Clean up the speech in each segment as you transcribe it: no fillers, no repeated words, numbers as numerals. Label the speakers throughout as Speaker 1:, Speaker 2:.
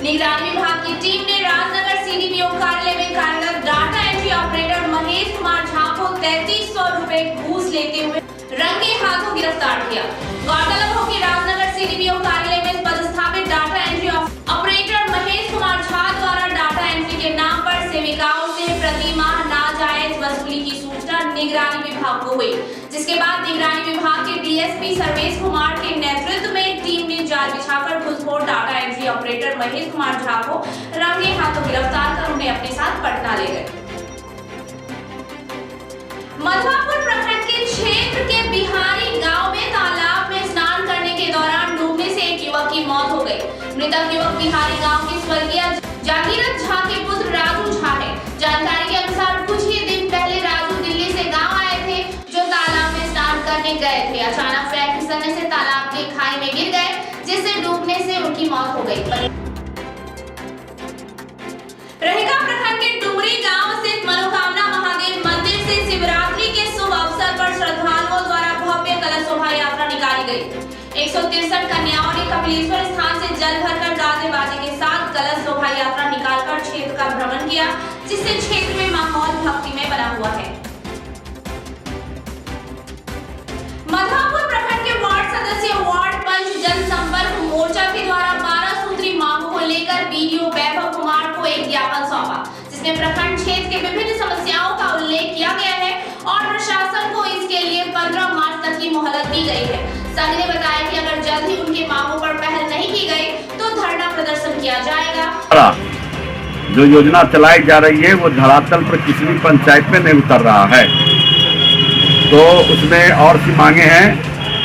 Speaker 1: निगरानी विभाग की टीम ने राजनगर सीडीपीओ कार्यालय में कार्यरत data entry operator Mahesh Kumar Jha को 3300 रुपए घूस लेते हुए रंगे हाथों गिरफ्तार किया। गौरतलब हो कि राजनगर सीडीपीओ कार्यालय में पदस्थापित data entry operator Mahesh Kumar Jha द्वारा डाटा एंट्री के नाम पर सेविकाओं से प्रति माह नाजायज वसूली की सूचना निगरानी विभाग को हुई, जिसके बाद निगरानी विभाग के डीएसपी सर्वेश कुमार के नेतृत्व में टीम ने जाल बिछाकर घूसखोर data entry operator Mahesh Kumar Jha को रंगे हाथों गिरफ्तार कर उन्हें अपने साथ पटना ले गए। मधुआपुर प्रखंड के क्षेत्र के बिहारी गांव में तालाब में स्नान करने के दौरान डूबने से एक युवक की मौत हो गई। मृतक युवक बिहारी गांव के स्वर्गीय जागीरथ झा के पुत्र राजू झा है। जानकारी के अनुसार कुछ ही दिन पहले राजू दिल्ली से गांव आए थे, जो तालाब में स्नान करने गए थे। अचानक पैर फिसलने से तालाब के खाई में गिर गए, जिससे डूबने से उनकी मौत हो गई। रहेगा प्रखंड के डुमरी गांव स्थित मनोकामना महादेव मंदिर से शिवरात्रि के शुभ अवसर पर श्रद्धालुओं द्वारा भव्य कलश शोभा यात्रा निकाली गई। 163 कन्याओं ने कपिलेश्वर स्थान से जल भरकर गाजे बाजे के साथ कलश शोभा यात्रा निकालकर क्षेत्र का भ्रमण किया, जिससे क्षेत्र में माहौल भक्तिमय बना हुआ है। मधुआपुर प्रखंड के वार्ड सदस्य वार्ड पंच जनसंपर्क मोर्चा के द्वारा 12 सूत्री मांगों को लेकर बीडीओ वैभव कुमार को एक ज्ञापन सौंपा, जिसमें प्रखंड क्षेत्र के विभिन्न समस्याओं का उल्लेख किया गया है और प्रशासन को इसके लिए 15 मार्च तक की मोहलत दी गई है। संघ ने बताया कि अगर जल्द ही उनके मांगों पर पहल नहीं की गई तो धरना प्रदर्शन किया जाएगा।
Speaker 2: जो योजना चलाई जा रही है वो धरातल पर किसी भी पंचायत में नहीं उतर रहा है, तो उसमें और सी मांगे हैं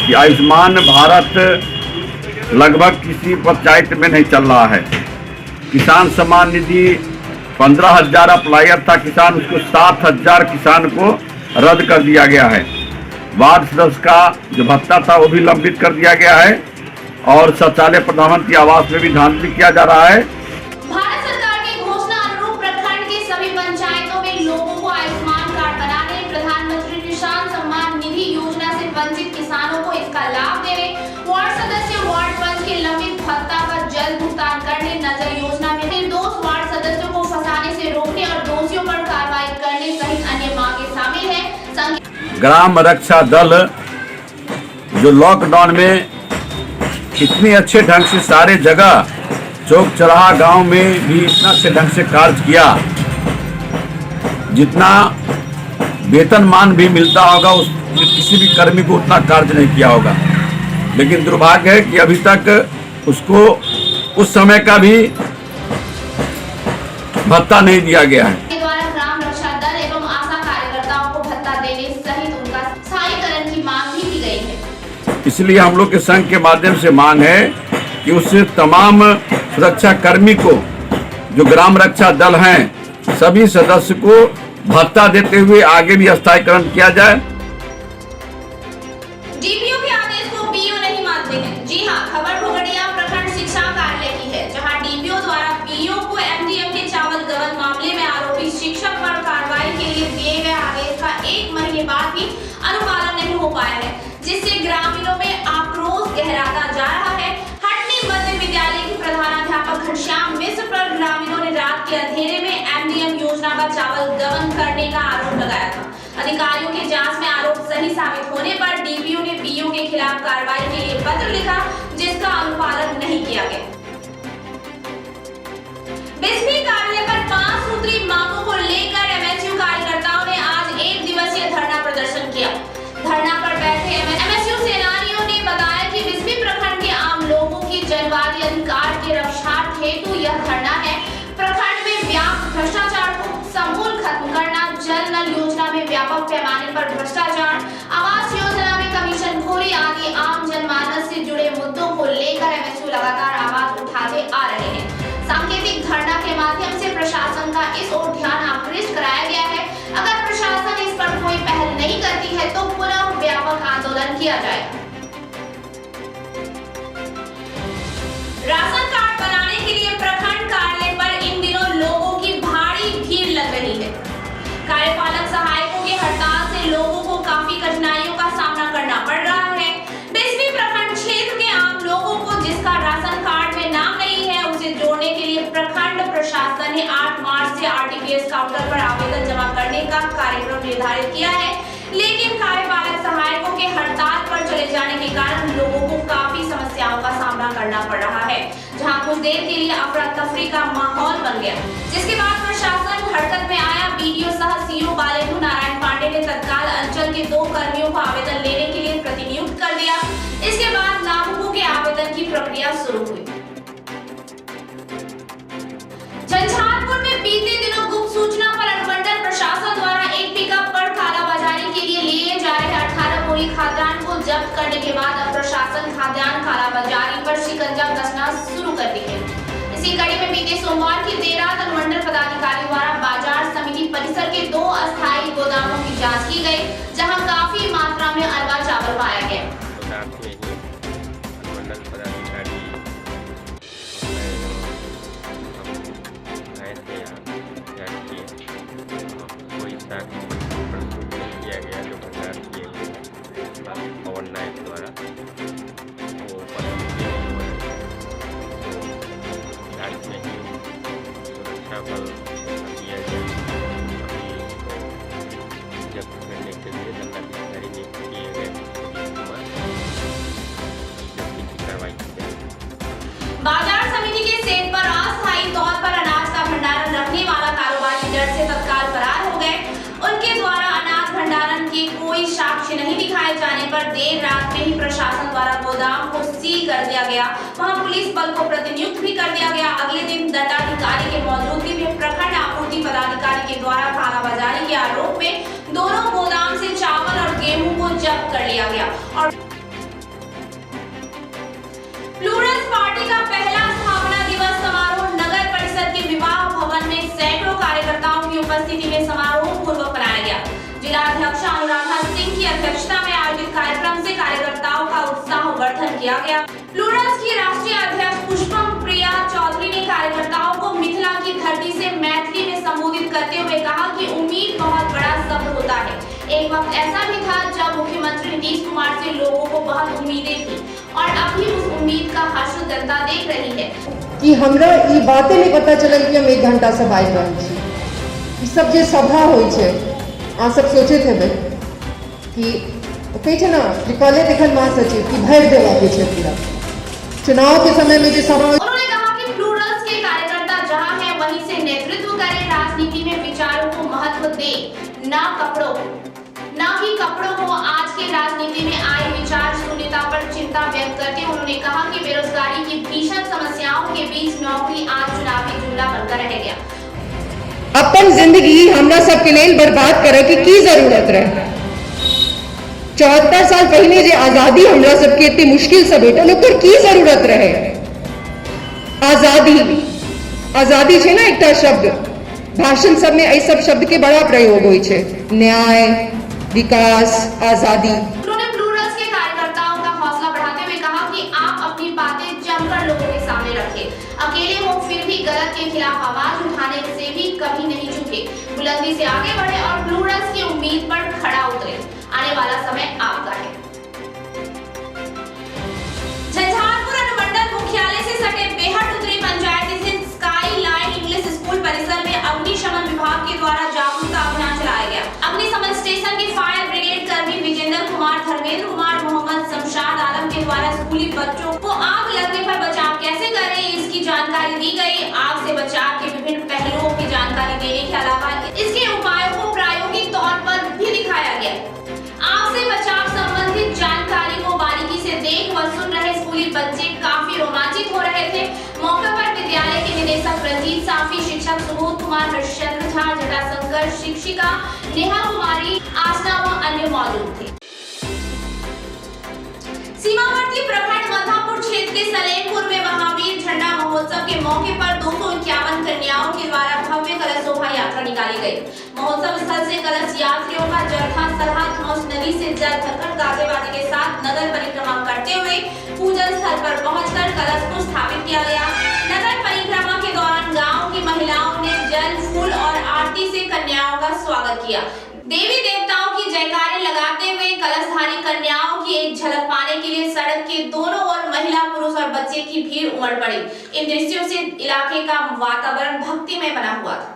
Speaker 2: कि आयुष्मान भारत लगभग किसी पंचायत में नहीं चल रहा है। किसान सम्मान निधि 15,000 अप्लायर था किसान, उसको 7,000 किसान को रद्द कर दिया गया है। वार्ड सदस्य का जो भत्ता था वो भी लंबित कर दिया गया है और शौचालय प्रधानमंत्री आवास में भी धांधली किया जा रहा है।
Speaker 1: भारत सरकार की घोषणा अनुरूप प्रखंड के सभी पंचायतों में लोगों को आयुष्मान कार्ड बनाने, प्रधानमंत्री किसान सम्मान निधि योजना से वंचित किसानों को इसका लाभ देने, वार्ड सदस्य वार्ड पंच के लंबित भत्ता का जल्द भुगतान करने, नजर योजना में निर्दोष वार्ड सदस्यों को फंसाने से रोकने और दोषियों पर कार्रवाई करने सहित अन्य मांगे शामिल है।
Speaker 2: ग्राम रक्षा दल जो लॉकडाउन में इतनी अच्छे ढंग से सारे जगह चौक चौराहा गांव में भी इतना अच्छे ढंग से कार्य किया, जितना वेतनमान भी मिलता होगा उस किसी भी कर्मी को उतना कार्य नहीं किया होगा। लेकिन दुर्भाग्य है कि अभी तक उसको उस समय का भी भत्ता नहीं दिया गया है।
Speaker 1: ग्राम रक्षा दल एवं आशा कार्यकर्ताओं को भत्ता देने सहित उनका स्थायीकरण की मांग भी की गई है।
Speaker 2: इसलिए हम लोग के संघ के माध्यम से मांग है कि उस तमाम सुरक्षा कर्मी को जो ग्राम रक्षा दल हैं सभी सदस्य को भत्ता देते हुए आगे भी स्थायीकरण किया जाए।
Speaker 1: डीपीओ के आदेश को पीओ नहीं मानते हैं। जी हां, खबर भोगड़िया प्रखंड शिक्षा कार्यालय की है, जहां डीपीओ द्वारा पीओ को एमडीएम के चावल गबन मामले में आरोपी शिक्षक पर कार्रवाई के लिए दिए गए आदेश का 1 महीने बाद भी अनुपालन नहीं हो पाया है, जिससे ग्रामीणों में आक्रोश गहराता जा रहा है। हटनी मध्य विद्यालय के प्रधानाध्यापक घनश्याम मिश्र पर ग्रामीणों ने रात के अंधेरे में एमडीएम योजना का चावल गबन करने का आरोप लगाया था। अधिकारियों के जांच में आरोप सही साबित होने पर डीपीओ ने पीओ के खिलाफ कार्रवाई के लिए पत्र लिखा, जिसका अनुपालन नहीं किया गया। बिस्फी कार्यालय पर 5 सूत्री मांगों को लेकर एमएसयू कार्यकर्ताओं ने आज 1 दिवसीय धरना प्रदर्शन किया। धरना पर बैठे एमएसयू सेनानियों ने बताया कि बिस्फी प्रखंड के आम लोगों की जनवादी अधिकार के रक्षार्थ हेतु यह धरना है। प्रखंड में व्याप्त भ्रष्टाचार को समूल खत्म करना, जल नल योजना में व्यापक पैमाने पर भ्रष्टाचार, आवास योजना में कमीशनखोरी आदि आम जनमानस से जुड़े मुद्दों को लेकर एमएसयू लगातार आवाज उठाते आ रहे हैं। सांकेतिक धरना के माध्यम से प्रशासन का इस ओर ध्यान आकृष्ट कराया गया है। अगर प्रशासन इस पर कोई पहल नहीं करती है तो पुनः व्यापक आंदोलन किया जाएगा। राशन कार्ड बनाने के लिए प्रखंड कार्यालय पर इन दिनों लोगों की भारी भीड़ लग रही है। कार्यपालक सहायकों की हड़ताल से लोगों को काफी कठिनाइयों का सामना करना पड़ रहा है। बिस्फी प्रखंड क्षेत्र के आम लोगों को जिसका राशन कार्ड में नाम नहीं है, उसे जोड़ने के लिए प्रशासन ने 8 मार्च से आरटीपीएस काउंटर पर आवेदन जमा करने का कार्यक्रम निर्धारित किया है, लेकिन कार्यपालक सहायकों के हड़ताल पर चले जाने के कारण लोगों को काफी समस्याओं का सामना करना पड़ रहा है, जहां कुछ देर के लिए अफरा तफरी का माहौल बन गया, जिसके बाद प्रशासन हरकत में आया। बीडीओ सह सीओ बालेंद्र नारायण पांडे ने तत्काल अंचल के 2 कर्मियों को आवेदन लेने के लिए प्रतिनियुक्त कर दिया। इसके बाद लाभुकों के आवेदन की प्रक्रिया शुरू हुई। झंझारपुर में बीते दिनों गुप्त सूचना पर अनुमंडल प्रशासन द्वारा एक पिकअप पर कालाबाजारी के लिए लिए जा रहे 18 बोरी खाद्यान्न को जब्त करने के बाद अब प्रशासन खाद्यान्न कालाबाजारी पर शिकंजा कसना शुरू कर दी है। इसी कड़ी में बीते सोमवार की देर रात अनुमंडल पदाधिकारी द्वारा बाजार समिति परिसर के 2 अस्थायी गोदामों की जांच की गई, जहां काफी मात्रा में अरवा चावल पाया गया।
Speaker 3: किया गया जो भंडार किए पवन नायक द्वारा जांच में ही सुरक्षा बल दिया गया जब्त करने के लिए दंडाधिकारी नियुक्त किए गए कार्रवाई की जाएगी।
Speaker 1: बाजार समिति के सेट पर अस्थायी तौर पर अनाज का भंडारण रखने वाला कारोबारी जड़ से तत्काल फरार हो गए। उनके द्वारा अनाज भंडारण के कोई साक्ष्य नहीं दिखाए जाने पर देर रात में ही प्रशासन द्वारा गोदाम को सील कर दिया गया। वहां पुलिस बल को प्रतिनियुक्त भी कर दिया गया। अगले दिन दंडाधिकारी के मौजूदगी में प्रखंड आपूर्ति पदाधिकारी के द्वारा कालाबाजारी के आरोप में दोनों गोदाम से चावल और गेहूं को जब्त कर लिया गया। और प्लूरल्स पार्टी का पहला स्थापना दिवस समारोह नगर परिषद के विवाह भवन में सैकड़ों कार्यकर्ताओं की उपस्थिति में समारोह पूर्वक मनाया गया। जिला अध्यक्ष अनुराधा सिंह की अध्यक्षता में आयोजित कार्यक्रम से कार्यकर्ताओं का उत्साहवर्धन किया गया। प्लूरल्स की राष्ट्रीय अध्यक्ष पुष्पम प्रिया चौधरी ने कार्यकर्ताओं को मिथिला की धरती से मैथिली में संबोधित करते हुए कहा कि उम्मीद बहुत बड़ा शब्द होता है। एक वक्त ऐसा भी था जब मुख्यमंत्री नीतीश कुमार से लोगों को बहुत उम्मीदें थी और अभी उस उम्मीद का हर्ष जनता देख रही है
Speaker 4: कि हमरा ई बातें नहीं पता चलल कि हम 1 घंटा से बाइज रहल छी। ई सब जे सभा होई छै आ सब सोचे थे कि कहे छै ना कि कॉलेज देखल महासचिव की भर देवा के छै पूरा चुनाव के समय में जे सभा।
Speaker 1: उन्होंने कहा कि प्लूरल्स के कार्यकर्ता जहां हैं वहीं से नेतृत्व करें, राजनीति में विचारों को महत्व दें, ना कपड़ों को। आज के राजनीति में आए विचार शून्यता पर चिंता व्यक्त करते उन्होंने कहा कि बेरोजगारी की भीषण समस्याओं के बीच नौकरी आज चुनावी जुमला बनकर रह गया।
Speaker 4: अपन जिंदगी हमरा सबके लेल बर्बाद करे की जरूरत रहे। 74 साल पहले जे आजादी हमरा सबके इतनी मुश्किल से भेटल ओकर की जरूरत रहे। आजादी छै ना एकटा शब्द, भाषण सब में एहि सब शब्द के बड़ा प्रयोग होई छै, न्याय, विकास, आजादी।
Speaker 1: उन्होंने प्लूरल्स के कार्यकर्ताओं का हौसला बढ़ाते हुए कहा कि आप अपनी बातें जमकर लोगों के सामने रखें, अकेले हो फिर भी गलत के खिलाफ आवाज उठाने से भी कभी नहीं झुके, बुलंदी से आगे बढ़े और प्लूरल्स की उम्मीद पर खड़ा उतरे। आने वाला समय आपका है। झंझारपुर अनुमंडल मुख्यालय से सटे बेहट उत्तरी पंचायत स्थित स्काई लाइन इंग्लिश स्कूल परिसर में अग्निशमन विभाग के द्वारा जागरूकता अभियान चलाया गया। अग्निशमन स्टेशन के फायर ब्रिगेड कर्मी विजेंद्र कुमार, धर्मेंद्र कुमार, मोहम्मद शमशाद आलम के द्वारा स्कूली बच्चों को आग लगने पर बचाव कैसे करें इसकी जानकारी दी गई। आग से बचाव के विभिन्न पहलुओं की जानकारी देने के अलावा इसके उपायों को प्रायोगिक तौर पर भी दिखाया गया। आग से बचाव संबंधित जानकारी को बारीकी से देख व सुन रहे स्कूली बच्चे काफी रोमांचित हो रहे थे। मौके पर विद्यालय के निदेशक रंजीत साफी, शिक्षक सुबोध कुमार, हरिश्चंद्र झा, जटाशंकर, शिक्षिका नेहा कुमारी, आसना व अन्य मौजूद थे। सीमावर्ती प्रखंड मथापुर क्षेत्र के सलेमपुर में महावीर झंडा महोत्सव के मौके पर 251 कन्याओं के द्वारा भव्य कलश शोभा यात्रा निकाली गई। महोत्सव स्थल से कलश यात्रियों का जरथा सलहा धौस नदी से जल भरकर गाजे बाजे के साथ नगर परिक्रमा करते हुए पूजन स्थल पर पहुंचकर कलश को स्थापित किया गया। नगर परिक्रमा के दौरान गांव की महिलाओं ने जल, फूल और आरती से कन्याओं का स्वागत किया। देवी देवताओं की जयकारे लगाते हुए कलशधारी कन्याओं की एक झलक पाने के लिए सड़क के दोनों ओर महिला, पुरुष और बच्चे सदस्य की भीड़ उमड़ पड़ी। इन दृश्यों से इलाके का वातावरण भक्तिमय बना हुआ था।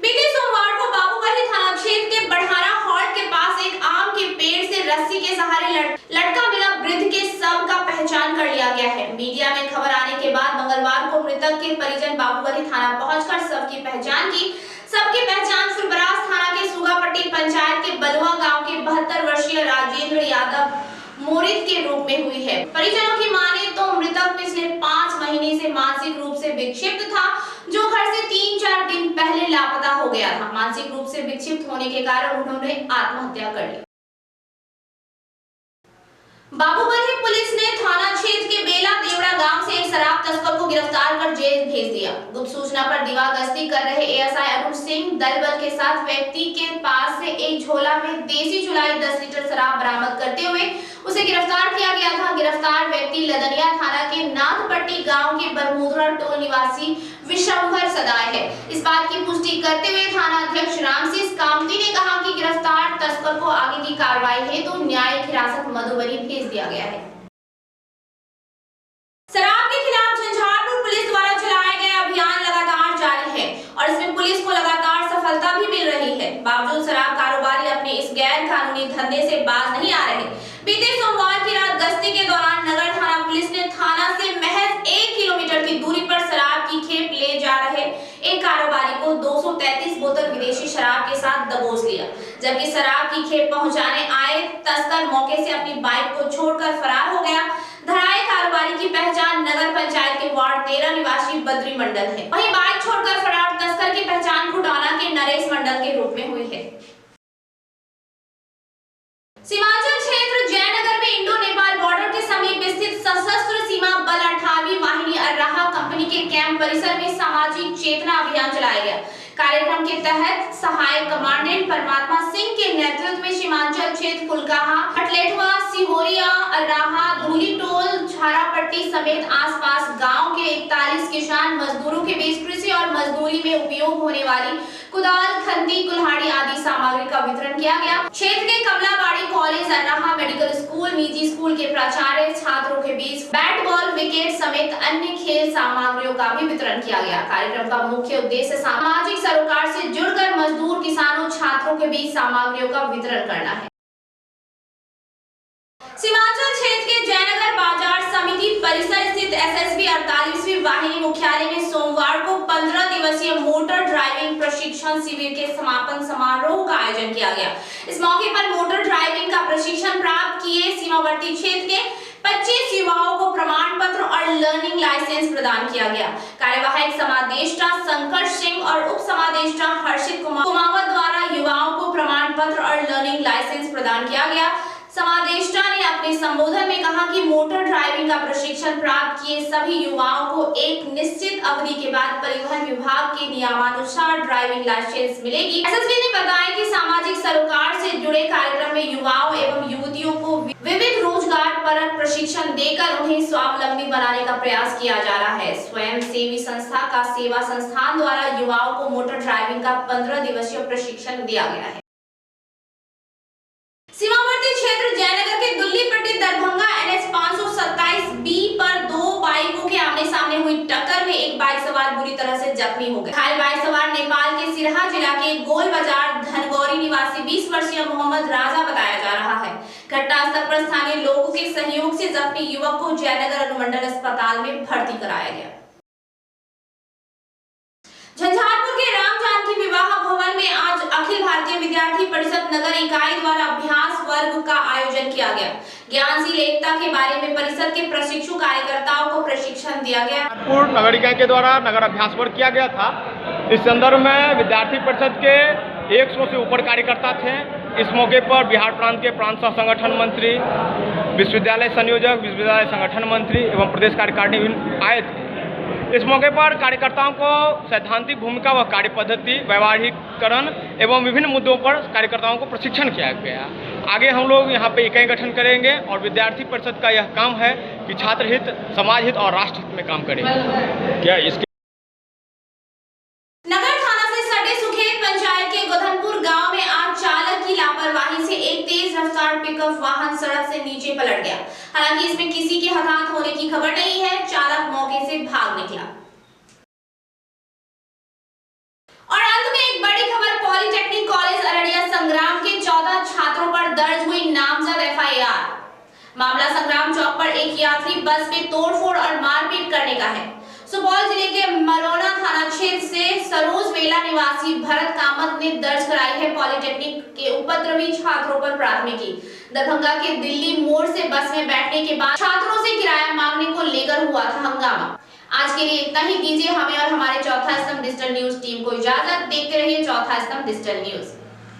Speaker 1: बीते सोमवार को बाबूगढ़ी थाना क्षेत्र के बढ़ारा हॉल्ट के पास एक आम के पेड़ से रस्सी के सहारे लटका मिला वृद्ध के शव का पहचान कर लिया गया है। मीडिया में खबर आने के बाद मंगलवार को मृतक के परिजन बाबूगढ़ी थाना पहुंचकर शव की पहचान की। शव की पहचान फुलपरास थाना के सुगापट्टी पंचायत के बलुआ गांव के 72 वर्षीय राजेंद्र यादव मोरित के रूप में हुई है। परिजनों की माने तो मृतक पिछले 5 महीने से मानसिक रूप से विक्षिप्त था, जो घर से 3-4 दिन पहले लापता हो गया था। मानसिक रूप से विक्षिप्त होने के कारण उन्होंने आत्महत्या कर ली। बाबूगढ़ी पुलिस ने थाना क्षेत्र के बेला देवड़ा गांव से एक शराब तस्कर को गिरफ्तार कर जेल भेज दिया। गुप्त सूचना पर दीवार गश्ती कर रहे एएसआई अरुण सिंह दल बल के साथ व्यक्ति के पास से एक झोला में देसी चुलाई 10 लीटर शराब बरामद करते हुए उसे गिरफ्तार किया गया था। गिरफ्तार व्यक्ति लदनिया थाना के नाथपट्टी गांव के बरमुद्रा टोल निवासी विशंभर सदाय है। इस बात की पुष्टि करते हुए थाना अध्यक्ष रामशीष कामती ने कहा कि गिरफ्तार तस्कर को आगे की कार्रवाई हेतु न्यायिक हिरासत मधुबनी भेज दिया गया है। शराब के खिलाफ झंझारपुर पुलिस द्वारा चलाया गया अभियान लगातार जारी है और इसमें पुलिस को लगातार सफलता भी मिल रही है। बावजूद शराब कारोबारी अपने इस गैर कानूनी धंधे से बाज नहीं आ रहे। बीते सोमवार की रात गश्ती के दौरान नगर थाना पुलिस ने थाना से महज 1 किलोमीटर की दूरी पर शराब की खेप ले जा रहे एक कारोबारी को 233 बोतल विदेशी शराब के साथ दबोच लिया। जबकि शराब की खेप पहुंचाने आए तस्कर मौके से अपनी बाइक को छोड़कर फरार हो गया। धराए कारोबारी की पहचान नगर पंचायत के वार्ड 13 निवासी बद्री मंडल है। वहीं बाइक छोड़कर फरार तस्कर की पहचान खुटाना के नरेश मंडल के रूप में हुई है। सीमांचल क्षेत्र जयनगर में इंडो नेपाल बॉर्डर के समीप स्थित सशस्त्र सीमा बल 18वीं वाहिनी अर्राहा कंपनी के कैंप परिसर में सामाजिक चेतना अभियान चलाया गया। कार्यक्रम के तहत सहायक कमांडेंट परमात्मा सिंह के नेतृत्व में सीमांचल क्षेत्र कुलकाहा, हटलेटवा, सिहोरिया, अर्राहा, धूलीटोल, झारापट्टी समेत आसपास गांव के 41 किसान मजदूरों के बीच कृषि और मजदूरी में उपयोग होने वाली कुदाल, खंती, कुल्हाड़ी आदि सामग्री का वितरण किया गया। क्षेत्र के कमलाबाड़ी कॉलेज, अर्राहा मेडिकल स्कूल, निजी स्कूल के प्राचार्य छात्रों के बीच बैट बॉल, विकेट समेत अन्य खेल सामग्रियों का भी वितरण किया गया। कार्यक्रम का मुख्य उद्देश्य सामाजिक सरोकार से जुड़कर मजदूर, किसानों, छात्रों के बीच सामग्रियों का वितरण करना है। सीमांचल क्षेत्र के जयनगर बाजार समिति परिसर स्थित एसएसबी 48वीं वाहिनी मुख्यालय में सोमवार को 15 दिवसीय मोटर ड्राइविंग प्रशिक्षण शिविर के समापन समारोह का आयोजन किया गया। इस मौके पर मोटर ड्राइविंग का प्रशिक्षण प्राप्त किए सीमावर्ती क्षेत्र के 25 युवाओं को प्रमाण पत्र और लर्निंग लाइसेंस प्रदान किया गया। कार्यवाहक समादेष्टा शंकर सिंह और उप समादेष्टा हर्षित कुमावत द्वारा युवाओं को प्रमाण पत्र और लर्निंग लाइसेंस प्रदान किया गया। समादेष्टा ने अपने संबोधन में कहा कि मोटर ड्राइविंग का प्रशिक्षण प्राप्त किए सभी युवाओं को एक निश्चित अवधि के बाद परिवहन विभाग के नियमानुसार ड्राइविंग लाइसेंस मिलेगी। एसएसबी ने बताया कि सामाजिक सरोकार से जुड़े कार्यक्रम में युवाओं एवं युवतियों को विविध रोजगार परक प्रशिक्षण देकर उन्हें स्वावलंबी बनाने का प्रयास किया जा रहा है। स्वयं सेवी संस्था का सेवा संस्थान द्वारा युवाओं को मोटर ड्राइविंग का 15 दिवसीय प्रशिक्षण दिया गया है। सीमावर्ती क्षेत्र जयनगर के दुल्लीपट्टी दरभंगा NH 527B पर 2 बाइकों के आमने सामने हुई टक्कर में एक बाइक सवार बुरी तरह से जख्मी हो गए। घायल बाइक सवार नेपाल के सिरहा जिला के गोल बाजार धनगौरी निवासी 20 वर्षीय मोहम्मद राजा बताया जा रहा है। घटनास्थल पर स्थानीय लोगों के सहयोग से जख्मी युवक को जयनगर अनुमंडल अस्पताल में भर्ती कराया गया। झंझारपुर के राम जानकी विवाह भवन में आज अखिल भारतीय विद्यार्थी परिषद नगर इकाई द्वारा अभ्यास वर्ग का आयोजन किया गया। ज्ञानशील एकता के बारे में परिषद के प्रशिक्षु कार्यकर्ताओं को प्रशिक्षण दिया गया।
Speaker 5: झंझारपुर नगर इकाई के द्वारा नगर अभ्यास वर्ग किया गया था। इस संदर्भ में विद्यार्थी परिषद के 100 से ऊपर कार्यकर्ता थे। इस मौके पर बिहार प्रांत के प्रांत सह संगठन मंत्री, विश्वविद्यालय संयोजक, विश्वविद्यालय संगठन मंत्री एवं प्रदेश कार्यकारिणी आए थे। इस मौके पर कार्यकर्ताओं को सैद्धांतिक भूमिका व कार्य पद्धति, व्यवहारिकरण एवं विभिन्न मुद्दों पर कार्यकर्ताओं को प्रशिक्षण किया गया। आगे हम लोग यहाँ पे इकाई गठन करेंगे और विद्यार्थी परिषद का यह काम है कि छात्र हित, समाज हित और राष्ट्र हित में काम करेंगे।
Speaker 3: क्या इसके
Speaker 1: नगर थाना से सटे सुखेत पंचायत के गोधनपुर गांव में आज चालक की लापरवाही से एक तेज रफ्तार पिकअप वक्त वाहन सड़क से नीचे पलट गया। हालांकि इसमें किसी के हताहत होने की खबर नहीं है, चालक मौके से भाग निकला। और अंत में एक बड़ी खबर, पॉलिटेक्निक कॉलेज अररिया संग्राम के 14 छात्रों पर दर्ज हुई नामजद एफआईआर। मामला संग्राम चौक पर एक यात्री बस में तोड़फोड़ और मारपीट करने का है। सुपौल जिले के मरौना थाना क्षेत्र से सरोज वेला निवासी भरत कामत ने दर्ज कराई है पॉलिटेक्निक के उपद्रवी छात्रों पर प्राथमिकी। दरभंगा के दिल्ली मोड़ से बस में बैठने के बाद छात्रों से किराया मांगने को लेकर हुआ था हंगामा। आज के लिए इतना ही। दीजिए हमें और हमारे चौथा स्तंभ डिजिटल न्यूज टीम को इजाजत। देखते रहिए चौथा स्तंभ डिजिटल न्यूज।